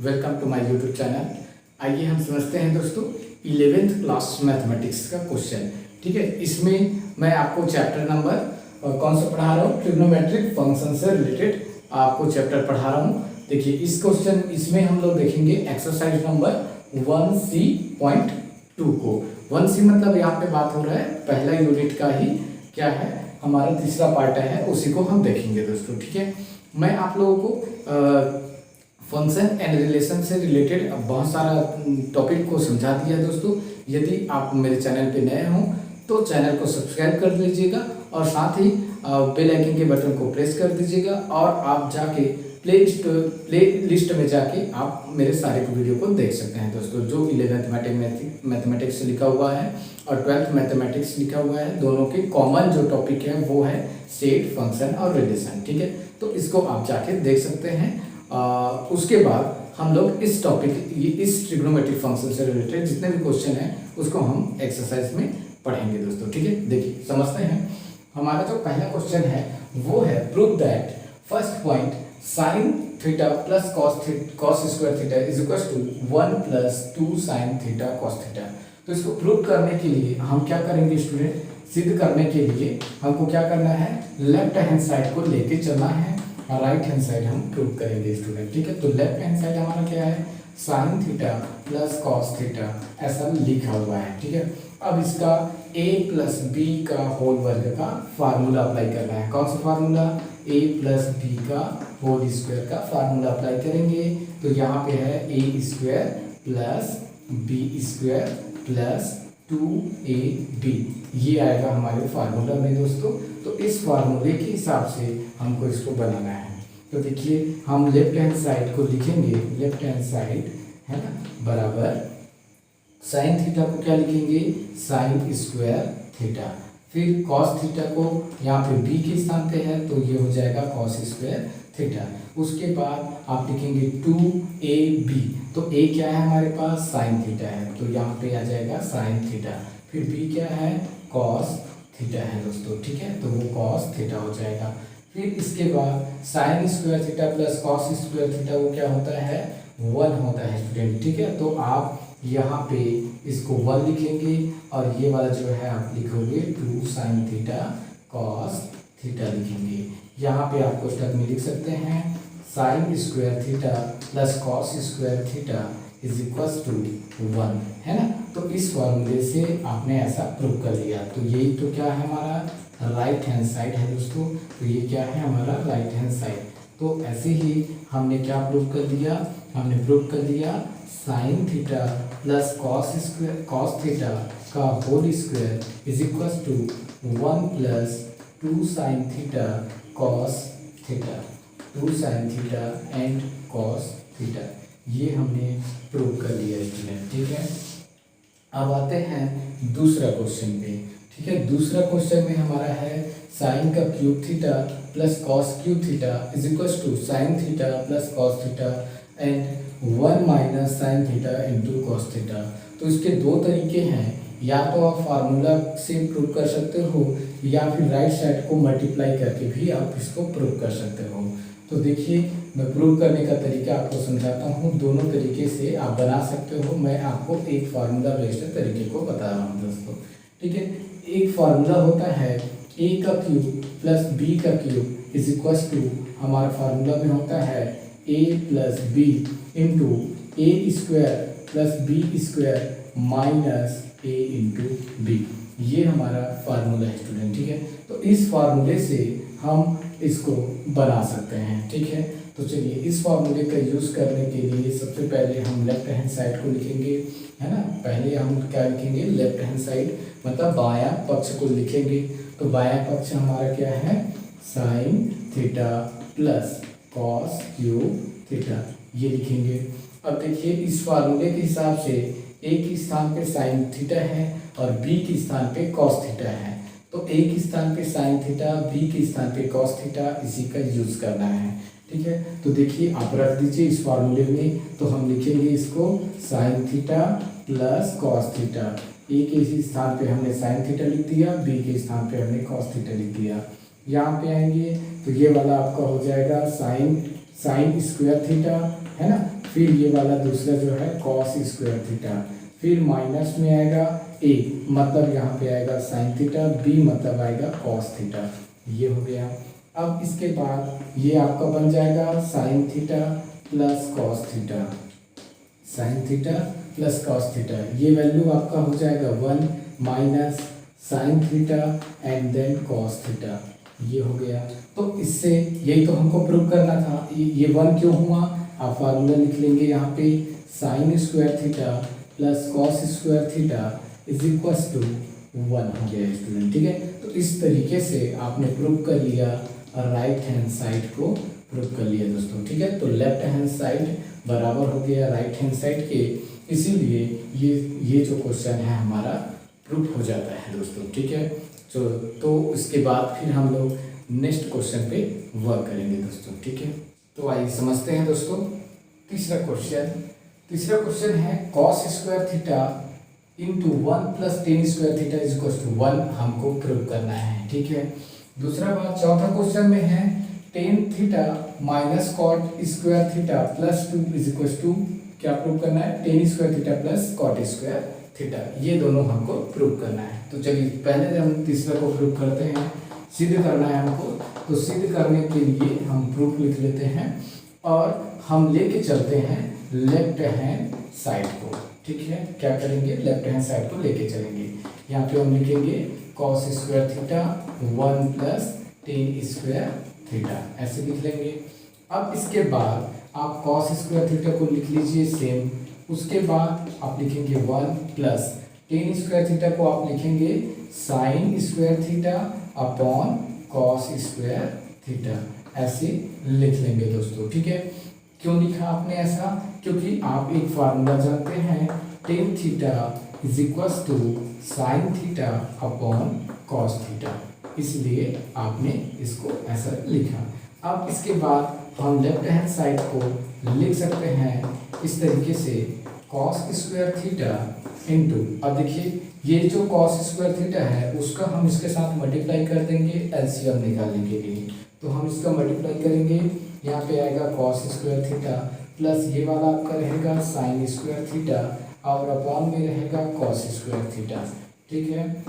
Welcome to my YouTube channel. आइए हम समझते हैं दोस्तों 11th क्लास मैथमेटिक्स का क्वेश्चन। ठीक है, इसमें मैं आपको चैप्टर नंबर कौन सा पढ़ा रहा हूँ, ट्रिग्नोमेट्रिक फंक्शन से रिलेटेड आपको चैप्टर पढ़ा रहा हूँ। देखिए इस क्वेश्चन इसमें हम लोग देखेंगे एक्सरसाइज नंबर 1C.2 को। 1C मतलब यहाँ पे बात हो रहा है पहला यूनिट का ही क्या है, हमारा तीसरा पार्ट है, उसी को हम देखेंगे दोस्तों। ठीक है, मैं आप लोगों को फंक्शन एंड रिलेशन से रिलेटेड बहुत सारा टॉपिक को समझा दिया दोस्तों। यदि आप मेरे चैनल पे नए हों तो चैनल को सब्सक्राइब कर लीजिएगा और साथ ही बेल आइकन के बटन को प्रेस कर दीजिएगा और आप जाके प्ले लिस्ट में जाके आप मेरे सारे वीडियो को देख सकते हैं दोस्तों। जो 11th मैथमेटिक्स लिखा हुआ है और 12th मैथमेटिक्स लिखा हुआ है, दोनों के कॉमन जो टॉपिक है वो है सेट, फंक्शन और रिलेशन। ठीक है, तो इसको आप जाके देख सकते हैं। उसके बाद हम लोग इस टॉपिक इस ट्रिग्नोमेट्रिक फंक्शन से रिलेटेड जितने भी क्वेश्चन हैं उसको हम एक्सरसाइज में पढ़ेंगे दोस्तों। ठीक है, देखिए समझते हैं। हमारा जो पहला क्वेश्चन है वो है prove that first point sine theta plus cos square theta is equal to 1 plus 2 sine theta cos theta. तो इसको प्रूव करने के लिए हम क्या करेंगे स्टूडेंट, सिद्ध करने के लिए हमको क्या करना है, लेफ्ट हैंड साइड को लेके चलना है और राइट हैंड साइड हम प्रूव करेंगे स्टूडेंट। ठीक है, तो लेफ्ट हैंड साइड हमारा क्या है, sine theta plus cos theta ऐसा लिखा हुआ है। ठीक है, अब इसका a प्लस बी का होल वर्ग का फार्मूला अप्लाई करना है। कौन सा फार्मूला, a प्लस बी का होल स्क्वायर का फार्मूला अप्लाई करेंगे। तो यहाँ पे है a square plus B square plus 2ab, ये आएगा हमारे फार्मूला में दोस्तों। तो इस फार्मूले के हिसाब से हमको इसको बनाना है। तो देखिए हम लेफ्ट हैंड साइड को लिखेंगे, लेफ्ट हैंड साइड है ना बराबर साइन थीटा को क्या लिखेंगे, साइन स्क्वायर थीटा, फिर कॉस थीटा को यहाँ पे b के स्थान पे है तो ये हो जाएगा कॉस स्क्वायर थीटा। उसके बाद आप लिखेंगे 2ab, तो a क्या है हमारे पास, साइन थीटा है, तो यहाँ पे आ जाएगा साइन थीटा, फिर b क्या है, कॉस थीटा है दोस्तों। ठीक है, तो वो कॉस थीटा हो जाएगा। फिर इसके बाद sign square theta plus cos square theta वो क्या होता है, 1 होता है स्टूडेंट। ठीक है, तो आप यहाँ पे इसको 1 लिखेंगे और ये वाला जो है आप लिखोगे 2 साइन थीटा कॉस थीटा लिखेंगे। यहाँ पे आप कोष्टक में लिख सकते हैं sine square theta plus cos square theta is equal to 1, है ना। तो इस फॉर्मूले से आपने ऐसा प्रूव कर लिया। तो यही तो क्या है हमारा राइट हैंड साइड है दोस्तों। तो ये क्या है हमारा राइट हैंड साइड। तो ऐसे ही हमने क्या प्रूव कर दिया, हमने प्रूव कर दिया sine theta plus cos theta का whole square is equal to 1 plus 2 sine theta cos theta, 2 sine theta and cos theta, ये हमने प्रूव कर लिया स्टूडेंट। ठीक है, अब आते हैं दूसरा क्वेश्चन पे। ठीक है, दूसरा क्वेश्चन में हमारा है साइन का cube theta plus cos cube theta is equal to sine theta plus cos theta and 1 minus sine theta into cos theta. तो इसके दो तरीके हैं, या तो आप फार्मूला से प्रूव कर सकते हो या फिर राइट साइड को मल्टीप्लाई करके भी आप इसको प्रूव कर सकते हो। तो देखिए मैं प्रूव करने का तरीका आपको समझाता हूँ, दोनों तरीके से आप बना सकते हो। मैं आपको एक फार्मूला बेस्ड तरीके को बता रहा हूँ दोस्तों। ठीक है, एक फार्मूला होता है a का क्यूब प्लस b का क्यूब इज इक्वल टू, हमारा फार्मूला में होता है a plus B into A square plus B square minus a into B, ये हमारा फार्मूला है स्टूडेंट। ठीक है, तो इस फार्मूले से हम इसको बना सकते हैं। ठीक है, तो चलिए इस फार्मूले का यूज़ करने के लिए सबसे पहले हम लेफ्ट हैंड साइड को लिखेंगे, है ना। पहले हम क्या लिखेंगे, लेफ्ट हैंड साइड मतलब बायां पक्ष को लिखेंगे। तो बायां पक्ष हमारा क्या है, sine theta plus cos cube theta, ये लिखेंगे। अब देखिए इस फार्मूले के हिसाब से a के स्थान पे साइन थीटा है और b के स्थान पे कॉस थीटा है। तो a के स्थान पे साइन थीटा, b के स्थान पे कॉस थीटा, इसी का यूज करना है। ठीक है, तो देखिए आप रख दीजिए इस फार्मूले में। तो हम लिखेंगे इसको sign theta plus cos theta, a के स्थान पे हमने साइन थीटा लिख दिया, b के स्थान पे हमने कॉस थीटा लिख दिया। यहाँ पे आएंगे तो ये वाला आपका हो जाएगा साइन स्क्वायर थीटा, है ना। फिर ये वाला दूसरा जो है कॉस स्क्वायर थीटा, फिर माइनस में आएगा ए मतलब यहाँ पे आएगा साइन थीटा, बी मतलब आएगा कॉस थीटा, ये हो गया। अब इसके बाद ये आपका बन जाएगा sine theta plus cos theta, sine theta plus cos theta, ये वैल्यू आपका हो जाएगा 1 minus sine theta and then cos theta, ये हो गया। तो इससे यही तो हमको प्रूव करना था, ये 1 क्यों हुआ, आप फार्मूला लिख लेंगे यहाँ पे sine square theta plus cos square theta is equal to 1 हो गया स्टूडेंट, ठीक है। तो इस तरीके से आपने प्रूव कर लिया राइट हैंड साइड को प्रूव कर लिया दोस्तों, ठीक है। तो लेफ्ट हैंड साइड बराबर हो गया राइट हैंड साइड के, इसीलिए ये जो क्वेश्चन है हमारा प्रूव हो जाता है दोस्तों, ठीक है। तो उसके बाद फिर हम लोग नेक्स्ट क्वेश्चन पे वर्क करेंगे दोस्तों, ठीक है। तो आइए समझते हैं दोस्तों तीसरा क्वेश्चन है cos square theta into 1 plus tan square theta is equal to 1 हमको प्रूव करना है, ठीक है। दूसरा बात चौथा क्वेश्चन में है tan theta minus cot square theta plus 2 is equal to क्या प्रूव करना है, tan square theta plus cot square theta, ये दोनों हमको प्रूव करना है। तो चलिए पहले हम तीसरा को प्रूव करते हैं, सिद्ध करना है हमको। तो सिद्ध करने के लिए हम प्रूफ लिख लेते हैं और हम लेके चलते हैं लेफ्ट हैंड साइड को, ठीक है। क्या करेंगे, लेफ्ट हैंड साइड को लेके चलेंगे। यहाँ पे हम लिखेंगे cos square theta 1 plus tan square theta, ऐसे लिख लेंगे। अब इसके बाद आप कॉस स्क्वायर थीटा को लिख लीजिए सेम, उसके बाद आप लिखेंगे 1 प्लस टेन स्क्वायर थीटा को आप लिखेंगे sign square theta upon cos square theta, ऐसे लिख लेंगे दोस्तों, ठीक है। क्यों लिखा आपने ऐसा, क्योंकि आप एक फार्मूला जानते हैं tan theta is equal to sine theta upon cos theta, इसलिए आपने इसको ऐसा लिखा। अब इसके बाद हम लेफ्ट हैंड साइड को लिख सकते हैं इस तरीके से कॉस स्क्वायर थीटा इंटू, अब देखिए ये जो कॉस स्क्वायर थीटा है उसका हम इसके साथ मल्टीप्लाई कर देंगे एलसीएम निकालने के लिए। तो हम इसका मल्टीप्लाई करेंगे, यहाँ पे आएगा कॉस स्क्वायर थीटा प्लस ये वाला आपका रहेगा साइन स्क्वायर थीटा और अपॉन में रहेगा कॉस स्क्वायर थीटा, ठीक है,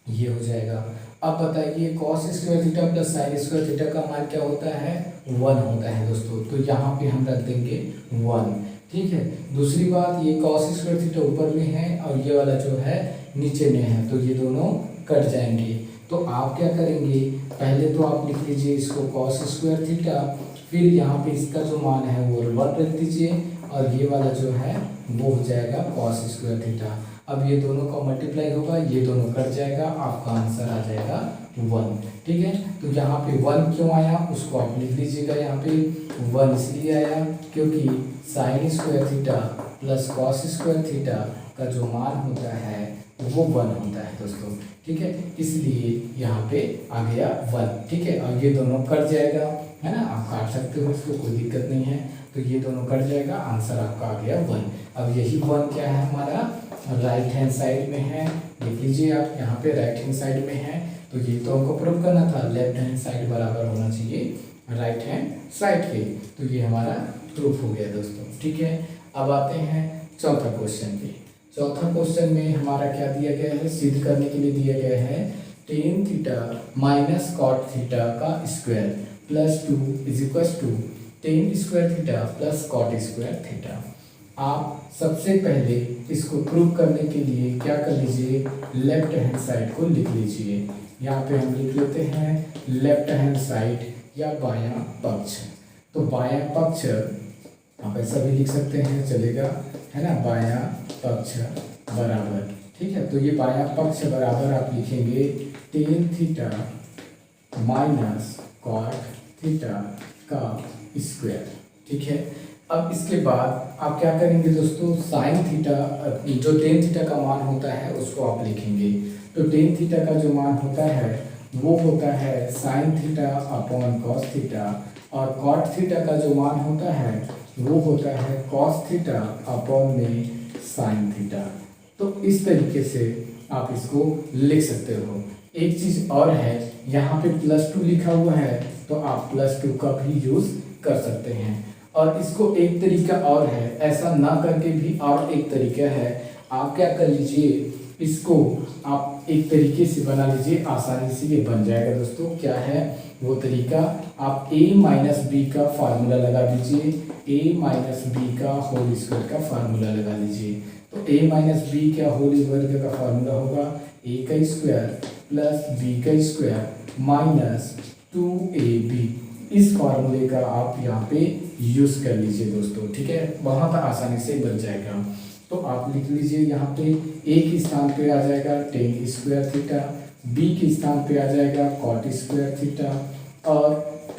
ये हो जाएगा। अब बताइए cos square theta plus sign square theta का मान क्या होता है, 1 होता है दोस्तों। तो यहाँ पे हम रख देंगे 1, ठीक है। दूसरी बात ये कॉस स्क्वायर थीटा ऊपर में है और ये वाला जो है नीचे में है, तो ये दोनों कट जाएंगे। तो आप क्या करेंगे, पहले तो आप लिख लीजिए इसको कॉस स्क्वायर थीटा, फिर यहाँ पे इसका जो मान है वो 1 रख दीजिए और ये वाला जो है वो हो जाएगा कॉस स्क्वायर थीटा। अब ये दोनों का मल्टीप्लाई होगा, ये दोनों कट जाएगा, आपका आंसर आ जाएगा 1, ठीक है। तो यहाँ पे 1 क्यों आया उसको आप लिख लीजिएगा, यहाँ पे 1 इसलिए आया क्योंकि sign square theta plus cos square theta का जो मान होता है वो 1 होता है दोस्तों, ठीक है, इसलिए यहाँ पे आ गया 1, ठीक है। और ये दोनों कट जाएगा, है ना, आप काट सकते हो उसको, कोई दिक्कत नहीं है। तो ये दोनों कट जाएगा, आंसर आपका आ गया 1। अब यही 1 क्या है हमारा राइट हैंड साइड में है, देख लीजिए आप यहाँ पे राइट हैंड साइड में है। तो ये तो हमको प्रूव करना था लेफ्ट हैंड साइड बराबर होना चाहिए राइट हैंड साइड के, तो ये हमारा प्रूफ हो गया दोस्तों, ठीक है। अब आते हैं चौथा क्वेश्चन पे। चौथा क्वेश्चन में हमारा क्या दिया गया है, सिद्ध करने के लिए दिया गया है tan theta minus cot theta का square plus 2 is equal to tan square theta plus cot square theta. आप सबसे पहले इसको प्रूव करने के लिए क्या कर लीजिए, लेफ्ट हैंड साइड को लिख लीजिए। यहाँ पे हम लिख लेते हैं लेफ्ट हैंड साइड या बायां पक्ष। तो बायां पक्ष आप ऐसा भी लिख सकते हैं, चलेगा, है ना, बायां पक्ष बराबर, ठीक है। तो ये बायां पक्ष बराबर आप लिखेंगे tan theta minus cot theta का स्क्वायर, ठीक है। अब इसके बाद आप क्या करेंगे दोस्तों, साइन थीटा जो टेन थीटा का मान होता है उसको आप लिखेंगे। तो टेन थीटा का जो मान होता है वो होता है sine theta upon cos theta, और कॉट थीटा का जो मान होता है वो होता है कॉस थीटा अपॉन में साइन थीटा। तो इस तरीके से आप इसको लिख सकते हो। एक चीज़ और है, यहाँ पे +2 लिखा हुआ है तो आप +2 का भी यूज़ कर सकते हैं। और इसको एक तरीका और है, ऐसा ना करके भी और एक तरीका है। आप क्या कर लीजिए, इसको आप एक तरीके से बना लीजिए, आसानी से ये बन जाएगा दोस्तों। क्या है वो तरीका, आप a माइनस बी का फार्मूला लगा दीजिए, a माइनस बी का होल स्क्वायर का फार्मूला लगा लीजिए। तो a माइनस बी का होल स्क्वायर का फार्मूला होगा a का स्क्वायर प्लस b का स्क्वायर माइनस 2ab। इस फार्मूले का आप यहाँ पे यूज़ कर लीजिए दोस्तों, ठीक है, बहुत आसानी से बन जाएगा। तो आप लिख लीजिए यहाँ पे a के स्थान पे आ जाएगा टेन स्क्वायर थीटा, b के स्थान पे आ जाएगा कॉट स्क्वायर थीटा, और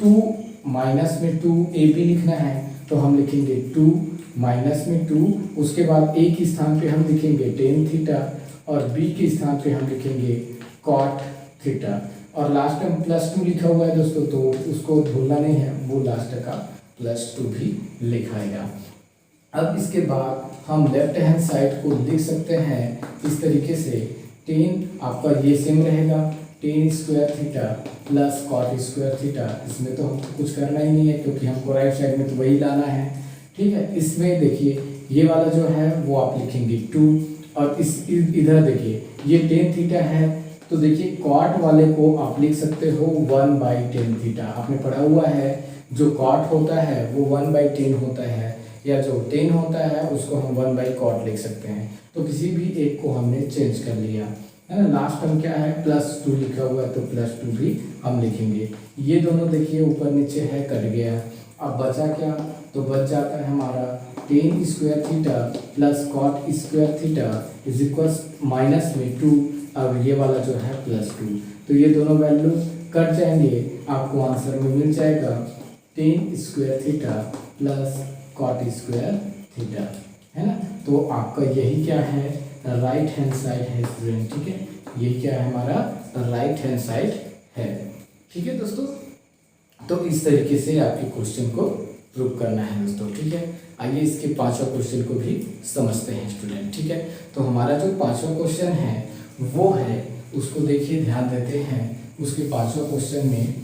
2 माइनस में 2ab लिखना है तो हम लिखेंगे 2 माइनस में 2, उसके बाद a के स्थान पे हम लिखेंगे टेन थीटा और b के स्थान पे हम लिखेंगे कॉट थीटा, और लास्ट में +2 लिखा हुआ है दोस्तों, तो उसको भूलना नहीं है, वो लास्ट का +2 भी लिखाएगा। अब इसके बाद हम लेफ्ट हैंड साइड को लिख सकते हैं इस तरीके से, टेन आपका ये सेम रहेगा, tan square theta plus cot square theta. इसमें तो हमको कुछ करना ही नहीं है क्योंकि हमको राइट साइड में तो वही लाना है, ठीक है। इसमें देखिए ये वाला जो है वो आप लिखेंगे 2, और इधर देखिए ये टेन थीटा है, तो देखिए कॉट वाले को आप लिख सकते हो 1/10 थीटा। आपने पढ़ा हुआ है जो कॉट होता है वो 1/10 होता है, या जो 10 होता है उसको हम 1/cot लिख सकते हैं। तो किसी भी एक को हमने चेंज कर लिया है ना। लास्ट टर्म क्या है +2 लिखा हुआ है तो +2 भी हम लिखेंगे। ये दोनों देखिए ऊपर नीचे है, कट गया। अब बचा क्या, तो बच जाता है हमारा tan square theta plus cot square theta is equal माइनस में 2। अब ये वाला जो है +2, तो ये दोनों वैल्यू कट जाएंगे, आपको आंसर में मिल जाएगा tan square theta plus cot square theta, है ना। तो आपका यही क्या है, राइट हैंड साइड है स्टूडेंट, ठीक है। यही क्या है हमारा राइट हैंड साइड है, ठीक है दोस्तों। तो इस तरीके से आपके क्वेश्चन को प्रूव करना है दोस्तों, ठीक है। आइए इसके पांचवा क्वेश्चन को भी समझते हैं स्टूडेंट, ठीक है। तो हमारा जो पांचवा क्वेश्चन है वो है, उसको देखिए ध्यान देते हैं। उसके पांचवा क्वेश्चन में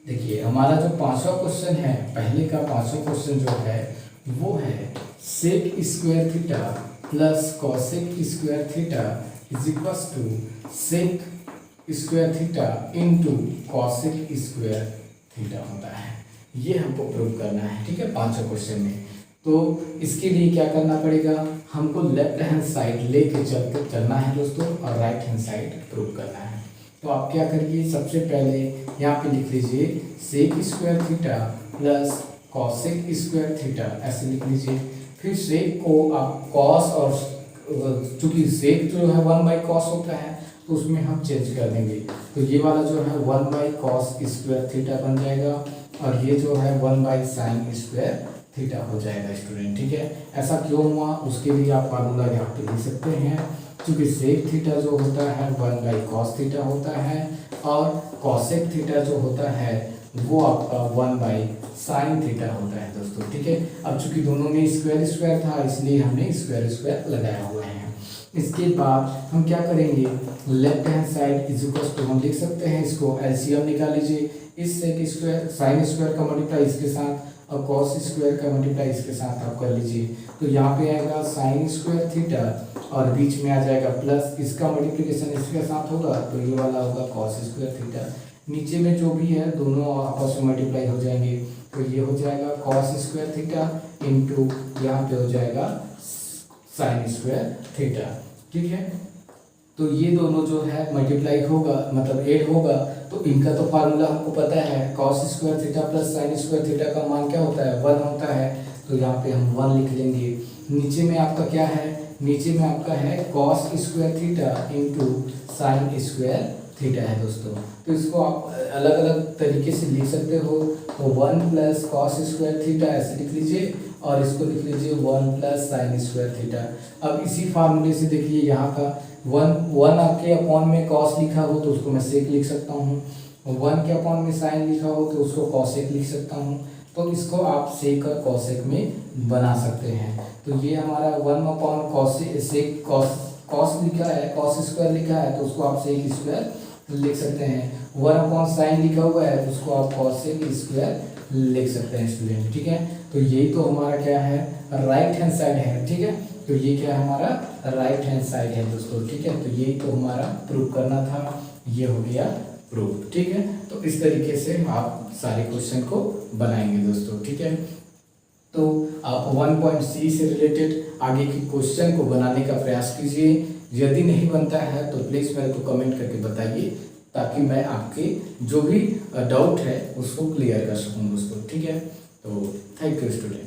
देखिए हमारा जो पांचवा क्वेश्चन है, पहले का पांचवा क्वेश्चन जो है वो है sec square theta plus cosec square theta is equal to sec square theta into cosec square theta होता है। ये हमको प्रूव करना है, ठीक है, पांचवा क्वेश्चन में। तो इसके लिए क्या करना पड़ेगा, हमको लेफ्ट हैंड साइड लेके चलना है दोस्तों, और राइट हैंड साइड प्रूव करना है। तो आप क्या करिए, सबसे पहले यहाँ पे लिख लीजिए sec square theta plus cosec square theta, ऐसे लिख लीजिए। फिर सेक को आप कॉस, और चूंकि सेक जो है 1/cos होता है तो उसमें हम चेंज कर देंगे, तो ये वाला जो है 1/cos स्क्वायर थीटा बन जाएगा, और ये जो है 1/sin स्क्वायर थीटा हो जाएगा स्टूडेंट, ठीक है। ऐसा क्यों हुआ, उसके लिए आप फार्मूला यहाँ पे लिख सकते हैं। क्योंकि सेक थीटा जो होता है 1/cos थीटा होता है, और कॉसेक थीटा जो होता है वो आपका 1/sin थीटा होता है दोस्तों, ठीक है। अब चूंकि दोनों में स्क्वायर स्क्वायर था इसलिए हमने स्क्वायर स्क्वायर लगाया हुआ है। इसके बाद हम क्या करेंगे, left hand side is equal to हम लिख सकते हैं, इसको एलसीएम निकाल लीजिए। इस सेक स्क्वायर साइन स्क्वायर का मल्टीप्लाई इसके साथ, और कॉस स्क्वायर का मल्टीप्लाई इसके साथ आप कर लीजिए। तो यहाँ पे आएगा साइन स्क्वायर थीटा, और बीच में आ जाएगा प्लस, इसका मल्टीप्लिकेशन इसके साथ होगा तो ये वाला होगा कॉस स्क्वायर थीटा। नीचे में जो भी है दोनों आपस में मल्टीप्लाई हो जाएंगे, तो ये हो जाएगा कॉस स्क्वायर थीटा इंटू यहाँ पे हो जाएगा साइन स्क्वायर थीटा, ठीक है। तो ये दोनों जो है मल्टीप्लाई होगा, मतलब ऐड होगा, तो इनका तो फार्मूला हमको पता है, cos square theta plus sign square theta का मान क्या होता है 1 होता है, तो यहाँ पे हम 1 लिख लेंगे। नीचे में आपका क्या है, नीचे में आपका है cos square theta into sine square theta है दोस्तों। तो इसको आप अलग अलग तरीके से लिख सकते हो, तो 1 प्लस कॉस स्क्वायर थीटा ऐसे लिख लीजिए, और इसको लिख लीजिए 1 प्लस साइन स्क्वायर थीटा। अब इसी फार्मूले से देखिए यहाँ का 1 आपके अपॉन में कॉस लिखा हो तो उसको मैं सेक लिख सकता हूँ, 1 के अपॉन में साइन लिखा हो तो उसको कॉसेक लिख सकता हूँ। तो इसको आप सेक और कॉसेक में बना सकते हैं। तो ये हमारा 1 अपॉन सेक कॉस लिखा है, कॉस स्क्वायर लिखा है तो उसको आप सेक स्क्वायर लिख सकते हैं। 1/sin लिखा हुआ है उसको आप कॉस सेक स्क्वायर लिख सकते हैं स्टूडेंट, ठीक है। तो यही तो हमारा क्या है, राइट हैंड साइड है, ठीक है। तो ये क्या है हमारा राइट हैंड साइड है दोस्तों, ठीक है। तो यही तो हमारा प्रूव करना था, ये हो गया प्रूव, ठीक है। तो इस तरीके से आप सारे क्वेश्चन को बनाएंगे दोस्तों, ठीक है। तो आप 1.C से रिलेटेड आगे के क्वेश्चन को बनाने का प्रयास कीजिए। यदि नहीं बनता है तो प्लीज़ मेरे को कमेंट करके बताइए, ताकि मैं आपके जो भी डाउट है उसको क्लियर कर सकूं दोस्तों, ठीक है। तो थैंक यू स्टूडेंट।